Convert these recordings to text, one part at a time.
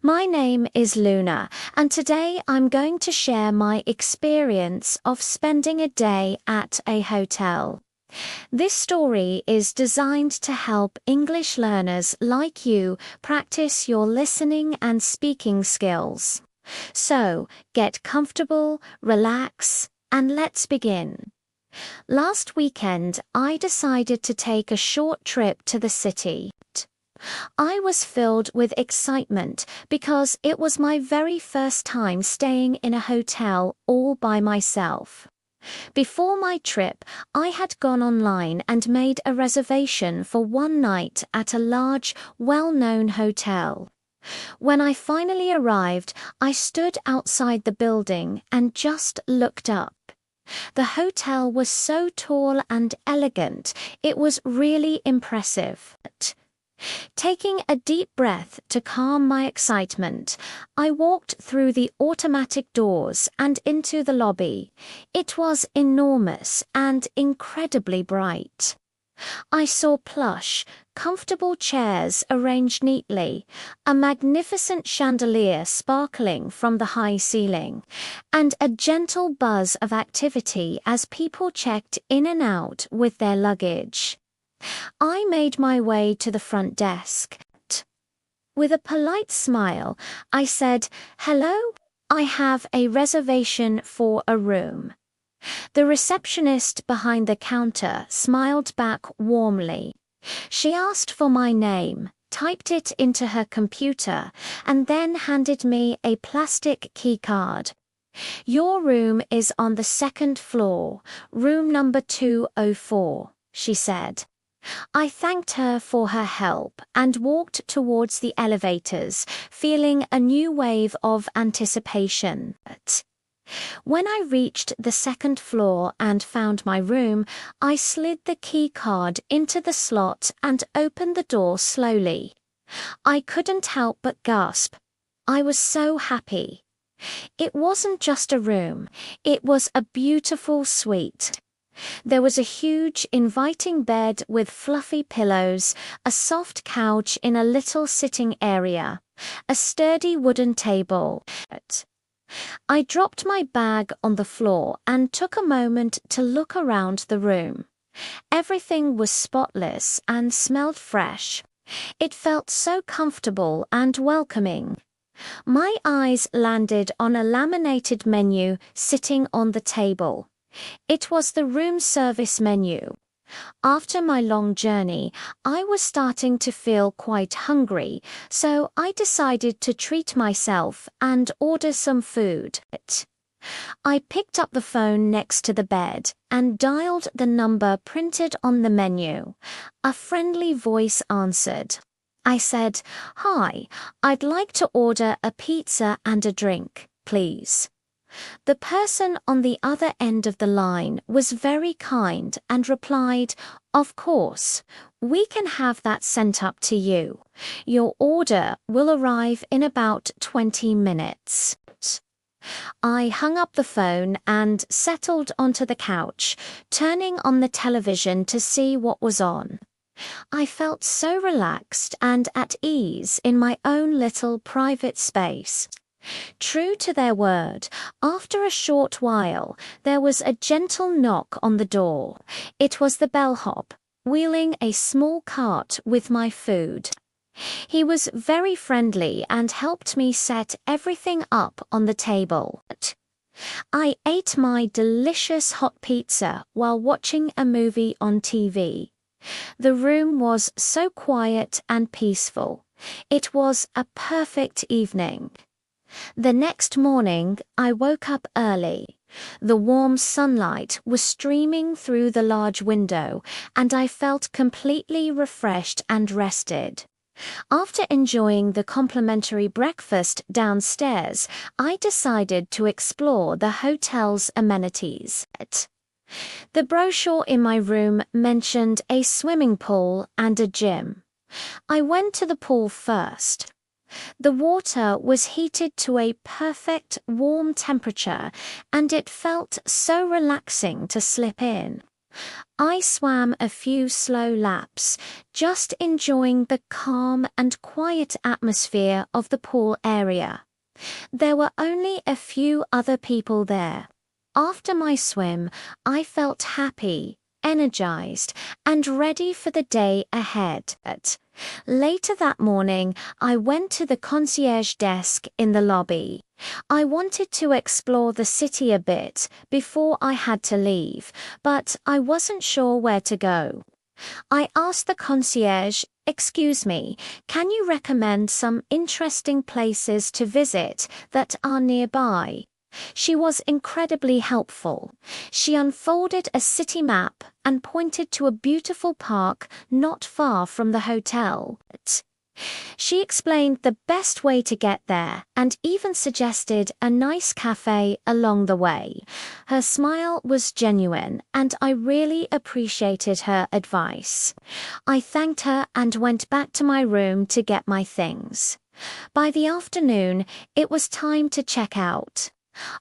My name is Luna, and today I'm going to share my experience of spending a day at a hotel. This story is designed to help English learners like you practice your listening and speaking skills. So, get comfortable, relax, and let's begin. Last weekend, I decided to take a short trip to the city. I was filled with excitement because it was my very first time staying in a hotel all by myself. Before my trip, I had gone online and made a reservation for one night at a large, well-known hotel. When I finally arrived, I stood outside the building and just looked up. The hotel was so tall and elegant, it was really impressive. Taking a deep breath to calm my excitement, I walked through the automatic doors and into the lobby. It was enormous and incredibly bright. I saw plush, comfortable chairs arranged neatly, a magnificent chandelier sparkling from the high ceiling, and a gentle buzz of activity as people checked in and out with their luggage. I made my way to the front desk. With a polite smile, I said, "Hello, I have a reservation for a room." The receptionist behind the counter smiled back warmly. She asked for my name, typed it into her computer, and then handed me a plastic key card. "Your room is on the second floor, room number 204, she said. I thanked her for her help and walked towards the elevators, feeling a new wave of anticipation. When I reached the second floor and found my room, I slid the key card into the slot and opened the door slowly. I couldn't help but gasp. I was so happy. It wasn't just a room, it was a beautiful suite. There was a huge, inviting bed with fluffy pillows, a soft couch in a little sitting area, a sturdy wooden table. I dropped my bag on the floor and took a moment to look around the room. Everything was spotless and smelled fresh. It felt so comfortable and welcoming. My eyes landed on a laminated menu sitting on the table. It was the room service menu. After my long journey, I was starting to feel quite hungry, so I decided to treat myself and order some food. I picked up the phone next to the bed and dialed the number printed on the menu. A friendly voice answered. I said, "Hi, I'd like to order a pizza and a drink, please." The person on the other end of the line was very kind and replied, "Of course, we can have that sent up to you. Your order will arrive in about 20 minutes. I hung up the phone and settled onto the couch, turning on the television to see what was on. I felt so relaxed and at ease in my own little private space. True to their word, after a short while, there was a gentle knock on the door. It was the bellhop, wheeling a small cart with my food. He was very friendly and helped me set everything up on the table. I ate my delicious hot pizza while watching a movie on TV. The room was so quiet and peaceful. It was a perfect evening. The next morning, I woke up early. The warm sunlight was streaming through the large window, and I felt completely refreshed and rested. After enjoying the complimentary breakfast downstairs, I decided to explore the hotel's amenities. The brochure in my room mentioned a swimming pool and a gym. I went to the pool first. The water was heated to a perfect warm temperature, and it felt so relaxing to slip in. I swam a few slow laps, just enjoying the calm and quiet atmosphere of the pool area. There were only a few other people there. After my swim, I felt happy, energized, and ready for the day ahead. Later that morning, I went to the concierge desk in the lobby. I wanted to explore the city a bit before I had to leave, but I wasn't sure where to go. I asked the concierge, "Excuse me, can you recommend some interesting places to visit that are nearby?" She was incredibly helpful. She unfolded a city map and pointed to a beautiful park not far from the hotel. She explained the best way to get there and even suggested a nice cafe along the way. Her smile was genuine, and I really appreciated her advice. I thanked her and went back to my room to get my things. By the afternoon, it was time to check out.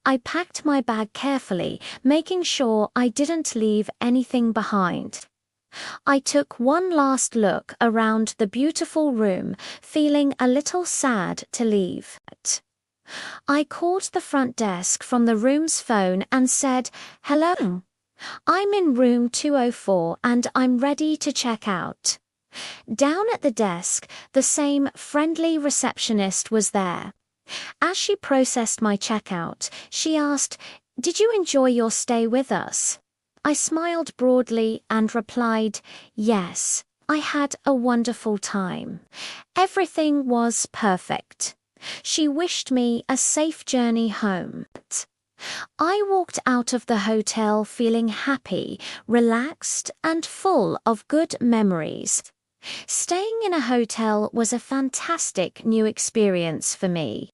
I packed my bag carefully, making sure I didn't leave anything behind. I took one last look around the beautiful room, feeling a little sad to leave. I called the front desk from the room's phone and said, "Hello, I'm in room 204 and I'm ready to check out." Down at the desk, the same friendly receptionist was there. As she processed my checkout, she asked, "Did you enjoy your stay with us?" I smiled broadly and replied, "Yes, I had a wonderful time. Everything was perfect." She wished me a safe journey home. I walked out of the hotel feeling happy, relaxed, and full of good memories. Staying in a hotel was a fantastic new experience for me.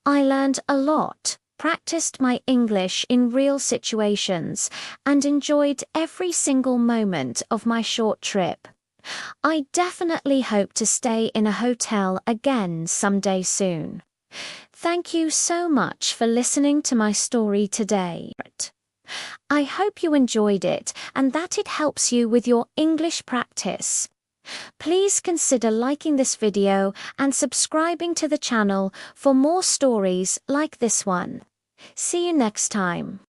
I learned a lot, practiced my English in real situations, and enjoyed every single moment of my short trip. I definitely hope to stay in a hotel again someday soon. Thank you so much for listening to my story today. I hope you enjoyed it and that it helps you with your English practice. Please consider liking this video and subscribing to the channel for more stories like this one. See you next time.